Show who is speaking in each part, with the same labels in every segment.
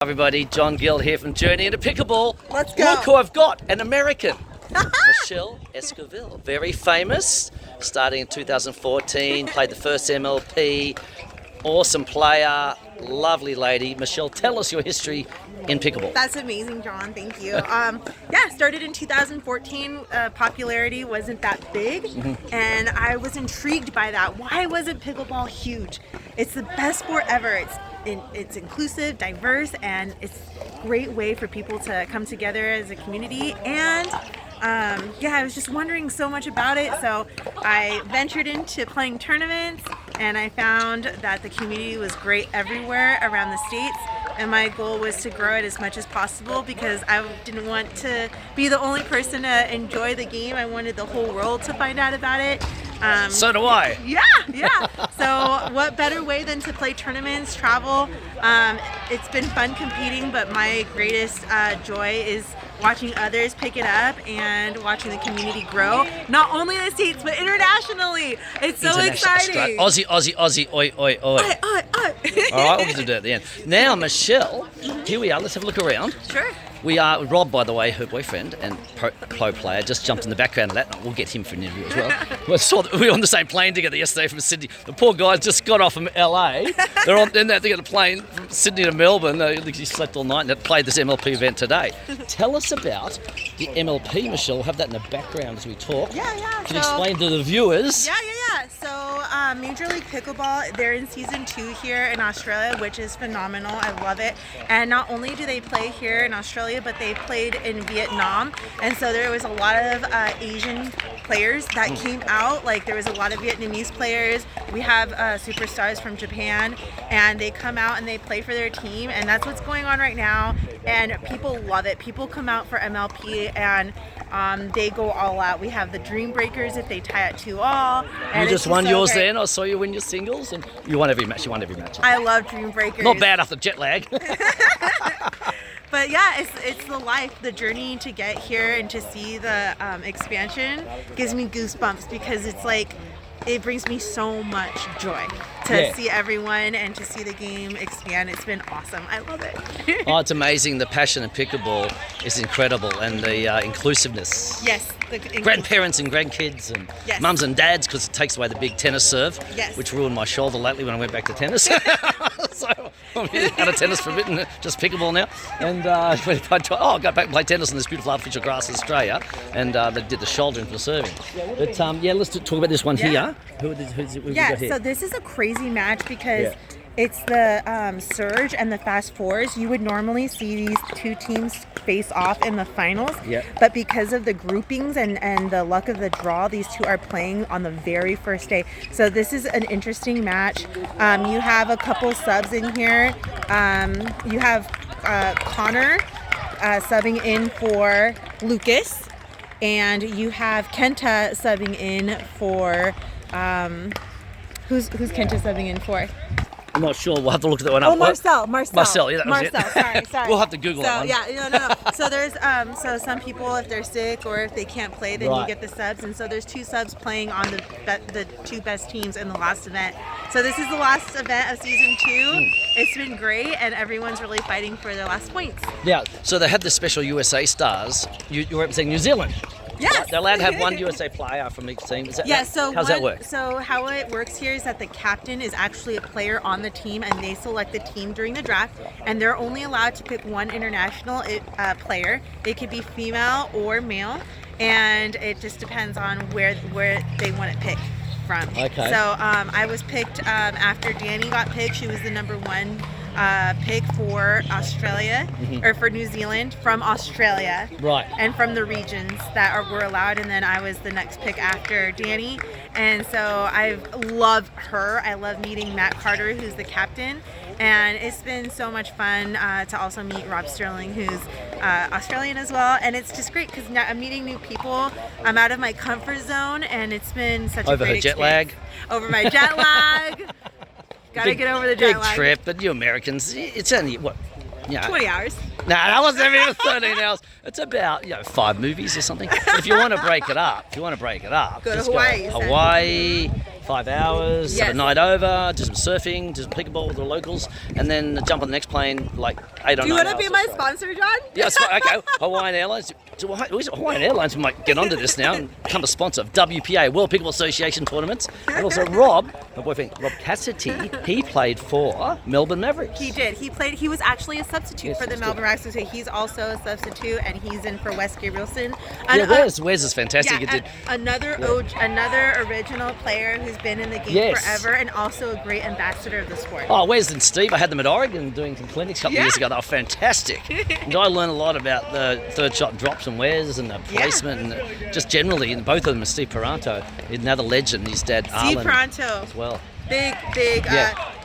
Speaker 1: Everybody, John Gill here from Journey into Pickleball.
Speaker 2: Let's go.
Speaker 1: Look who I've got, an American. Michelle Esquivel, very famous, starting in 2014, played the first MLP, awesome player, lovely lady. Michelle, tell us your history in pickleball.
Speaker 2: That's amazing, John. Thank you. Started in 2014. Popularity wasn't that big, and I was intrigued by that. Why wasn't pickleball huge? It's the best sport ever. It's inclusive, diverse, and it's a great way for people to come together as a community. And I was just wondering so much about it, so I ventured into playing tournaments, and I found that the community was great everywhere around the states, and my goal was to grow it as much as possible because I didn't want to be the only person to enjoy the game. I wanted the whole world to find out about it.
Speaker 1: So do I.
Speaker 2: Yeah. So what better way than to play tournaments, travel? It's been fun competing, but my greatest joy is watching others pick it up and watching the community grow, not only in the States, but internationally. It's so exciting.
Speaker 1: Aussie, oi. All right, we'll do it at the end. Now, Michelle, here we are. Let's have a look around.
Speaker 2: Sure.
Speaker 1: We are, Rob, by the way, her boyfriend and pro player, just jumped in the background of that. We'll get him for an interview as well. We were on the same plane together yesterday from Sydney. The poor guys just got off from LA. They had to get a plane from Sydney to Melbourne. He slept all night and they played this MLP event today. Tell us about the MLP, Michelle. We'll have that in the background as we talk.
Speaker 2: Yeah.
Speaker 1: Can you explain to the viewers?
Speaker 2: Yeah. So Major League Pickleball, they're in season 2 here in Australia, which is phenomenal. I love it. And not only do they play here in Australia, but they played in Vietnam. And so there was a lot of Asian players that came out. Like there was a lot of Vietnamese players. We have superstars from Japan, and they come out and they play for their team. And that's what's going on right now. And people love it. People come out for MLP and they go all out. We have the Dream Breakers if they tie it 2-all.
Speaker 1: You just won yours then. I saw you win your singles, and you won every match.
Speaker 2: I love Dream Breakers.
Speaker 1: Not bad after jet lag.
Speaker 2: But yeah, it's the life, the journey to get here and to see the expansion gives me goosebumps because it's like, it brings me so much joy to see everyone and to see the game expand. It's been awesome. I love it.
Speaker 1: It's amazing. The passion in pickleball is incredible, and the inclusiveness.
Speaker 2: Yes.
Speaker 1: Grandparents and grandkids and mums and dads, because it takes away the big tennis serve, which ruined my shoulder lately when I went back to tennis. So I'm out of tennis for a bit and just pickleball now. And I got back and play tennis on this beautiful artificial grass in Australia, and they did the shoulder for serving. But let's talk about this one here. Who's we got here?
Speaker 2: So this is a crazy match because it's the Surge and the Fast Fours. You would normally see these two teams face off in the finals, but because of the groupings and the luck of the draw, these two are playing on the very first day. So this is an interesting match. You have a couple subs in here. You have Connor subbing in for Lucas, and you have Kenta subbing in for who's Kenta subbing in for?
Speaker 1: I'm not sure. We'll have to look at that one up.
Speaker 2: Marcel.
Speaker 1: Marcel, yeah, that was
Speaker 2: Marcel, sorry.
Speaker 1: We'll have to Google that one.
Speaker 2: No. So there's so some people, if they're sick or if they can't play, then you get the subs. And so there's 2 subs playing on the 2 best teams in the last event. So this is the last event of season 2. It's been great, and everyone's really fighting for their last points.
Speaker 1: Yeah. So they have the special USA stars. You're representing New Zealand.
Speaker 2: Yes.
Speaker 1: They're allowed to have one USA player from each team. Is that how's that work?
Speaker 2: So how it works here is that the captain is actually a player on the team, and they select the team during the draft, and they're only allowed to pick one international player. It could be female or male, and it just depends on where they want it picked from.
Speaker 1: Okay.
Speaker 2: So I was picked after Danny got picked. She was the number 1 pick for Australia, or for New Zealand, from Australia, and from the regions that were allowed, and then I was the next pick after Danny. And so I love her. I love meeting Matt Carter, who's the captain, and it's been so much fun to also meet Rob Sterling, who's Australian as well. And it's just great because now I'm meeting new people. I'm out of my comfort zone, and it's been such a great experience. Over my jet lag. Gotta get over the jet lag.
Speaker 1: Big trip, but you Americans, it's only,
Speaker 2: 20 hours.
Speaker 1: No, that wasn't even 13 hours. It's about 5 movies or something. If you want to break it up,
Speaker 2: go to Hawaii.
Speaker 1: Hawaii, 5 hours, have a night over, do some surfing, do some pickleball with the locals, and then jump on the next plane like 8 or 9 hours.
Speaker 2: Do you want to be my sponsor, John?
Speaker 1: Yes, okay. Hawaiian Airlines. Hawaiian Airlines might get onto this now and become a sponsor of WPA, World Pickleball Association tournaments. And also Rob, my boyfriend, Rob Cassidy, he played for Melbourne Mavericks.
Speaker 2: He did. He was actually a substitute for the Melbourne Mavericks, so he's also a substitute, and he's in for Wes Gabrielson. And,
Speaker 1: Wes is fantastic.
Speaker 2: Yeah, another original player who's been in the game forever, and also a great ambassador of the sport.
Speaker 1: Oh, Wes and Steve, I had them at Oregon doing some clinics a couple of years ago. They were fantastic. And I learned a lot about the third shot drops and Wes and the placement and just generally, and both of them are Steve Peranto, another legend, his dad
Speaker 2: Steve
Speaker 1: Arlen
Speaker 2: Peranto
Speaker 1: as well.
Speaker 2: Big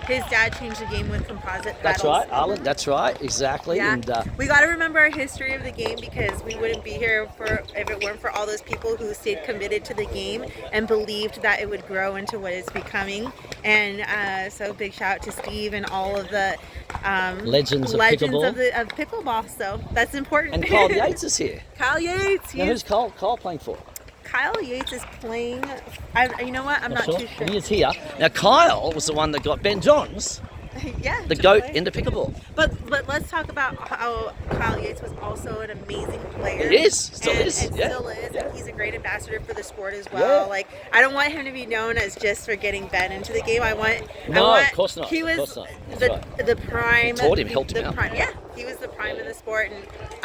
Speaker 2: his dad changed the game with composite paddles.
Speaker 1: That's right, Arlen, that's right, exactly.
Speaker 2: Yeah.
Speaker 1: And
Speaker 2: we got to remember our history of the game, because we wouldn't be here if it weren't for all those people who stayed committed to the game and believed that it would grow into what it's becoming. And so big shout out to Steve and all of the
Speaker 1: legends of
Speaker 2: pickleball. So that's important.
Speaker 1: And Kyle Yates is here.
Speaker 2: Kyle Yates.
Speaker 1: Now, who's Kyle playing for?
Speaker 2: Kyle Yates is playing. You know what? I'm not too sure.
Speaker 1: He is here. Now, Kyle was the one that got Ben Johns, the GOAT, into pickleball.
Speaker 2: But let's talk about how Kyle Yates was also an amazing player.
Speaker 1: He is. Still is.
Speaker 2: And he's a great ambassador for the sport as well. Like, I don't want him to be known as just for getting Ben into the game.
Speaker 1: Of course not.
Speaker 2: He was the prime.
Speaker 1: Taught him, helped him out.
Speaker 2: Yeah, he was the prime of the sport,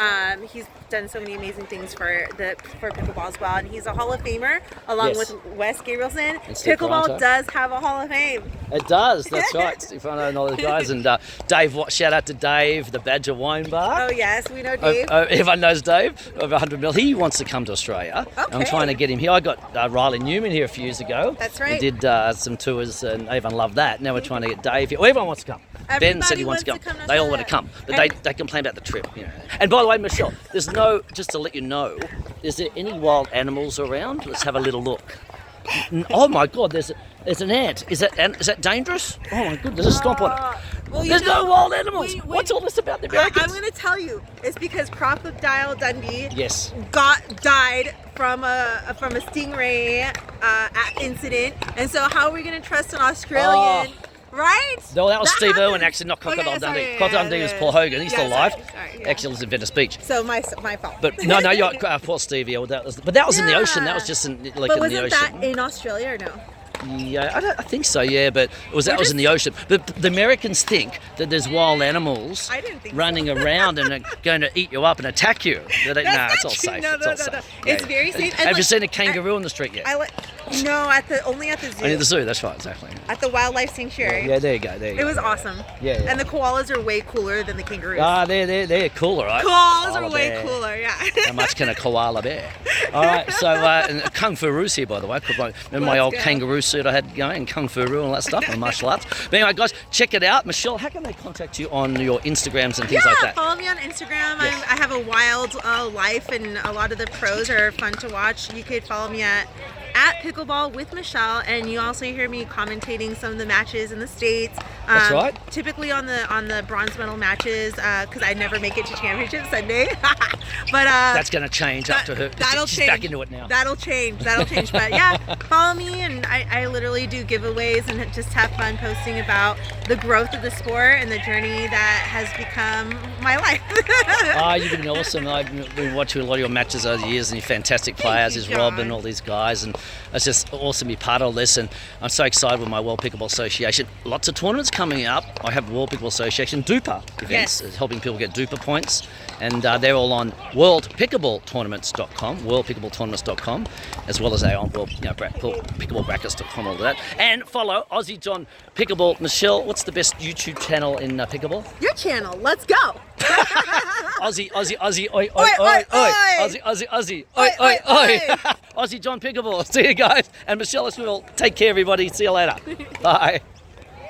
Speaker 2: and he's done so many amazing things for pickleball as well. And he's a Hall of Famer along with Wes Gabrielson. Pickleball does have a Hall of Fame.
Speaker 1: It does. That's right. Stefano and all those guys, and Dave. Shout out to Dave, the Badger Wine Bar.
Speaker 2: Oh yes, we know Dave.
Speaker 1: Everyone knows Dave. Over 100 mil. He wants to come to Australia.
Speaker 2: Okay.
Speaker 1: I'm trying to get him here. I got Riley Newman here a few years ago.
Speaker 2: That's right.
Speaker 1: We did some tours, and everyone loved that. Now we're trying to get Dave here. Well, everyone wants to come. Ben said he wants to come. They all want to come, but they complain about the trip. You know. And by the way, Michelle, just to let you know, is there any wild animals around? Let's have a little look. Oh my God, there's an ant. Is that dangerous? Oh my goodness, there's a stomp on it.
Speaker 2: Well,
Speaker 1: there's no wild animals. What's all this about the Americans?
Speaker 2: I'm going to tell you. It's because Crocodile Dundee died from a stingray incident, and so how are we going to trust an Australian? Right?
Speaker 1: No, that was Steve Irwin, actually, not Crocodile Dundee. Crocodile Dundee was Paul Hogan. He's still alive. Actually, lives in Venice Beach.
Speaker 2: So my fault.
Speaker 1: But no, you're poor Stevie. That was in the ocean. That was just in the ocean.
Speaker 2: But wasn't that in Australia or no?
Speaker 1: Yeah, I think so. Yeah, but that was in the ocean. But the Americans think that there's wild animals running around and are going to eat you up and attack you. It's all safe.
Speaker 2: No. It's very safe.
Speaker 1: Have you seen a kangaroo on the street yet?
Speaker 2: No, only at the zoo.
Speaker 1: Only the zoo. That's right, exactly.
Speaker 2: At the wildlife sanctuary.
Speaker 1: Yeah, there you go.
Speaker 2: It was awesome.
Speaker 1: Yeah.
Speaker 2: And the koalas are way cooler than the kangaroos.
Speaker 1: They're cooler, right?
Speaker 2: Koalas are way cooler. Yeah.
Speaker 1: How much can a koala bear? All right, so and Kung Fu Ru's here, by the way. Remember my old kangaroo suit I had going, Kung Fu Ru and all that stuff, and martial arts. But anyway, guys, check it out. Michelle, how can they contact you on your Instagrams and things like that?
Speaker 2: Follow me on Instagram. Yes. I have a wild life, and a lot of the pros are fun to watch. You could follow me at Pickleball with Michelle, and you also hear me commentating some of the matches in the States.
Speaker 1: That's right.
Speaker 2: Typically on the bronze medal matches, because I never make it to Championship Sunday. But
Speaker 1: that's going to change after her. She's back into it now.
Speaker 2: That'll change. But yeah, follow me, and I literally do giveaways and just have fun posting about the growth of the sport and the journey that has become my life.
Speaker 1: You've been awesome. I've been watching a lot of your matches over the years, and you're fantastic players. There's Rob and all these guys, and it's just awesome to be part of this. And I'm so excited with my World Pickleball Association. Lots of tournaments coming up. I have World Pickleball Association Duper events, helping people get Duper points, and they're all on worldpickleballtournaments.com, worldpickleballtournaments.com, as well as they on pickleballbrackets.com, all of that. And follow Aussie John Pickleball. Michelle, what's the best YouTube channel in pickleball?
Speaker 2: Your channel. Let's go.
Speaker 1: Aussie, oi, oi, oi, oi. Aussie, oi, oi, oi. Aussie John Pickleball. See you guys. And Michelle Esquivel, take care, everybody. See you later. Bye.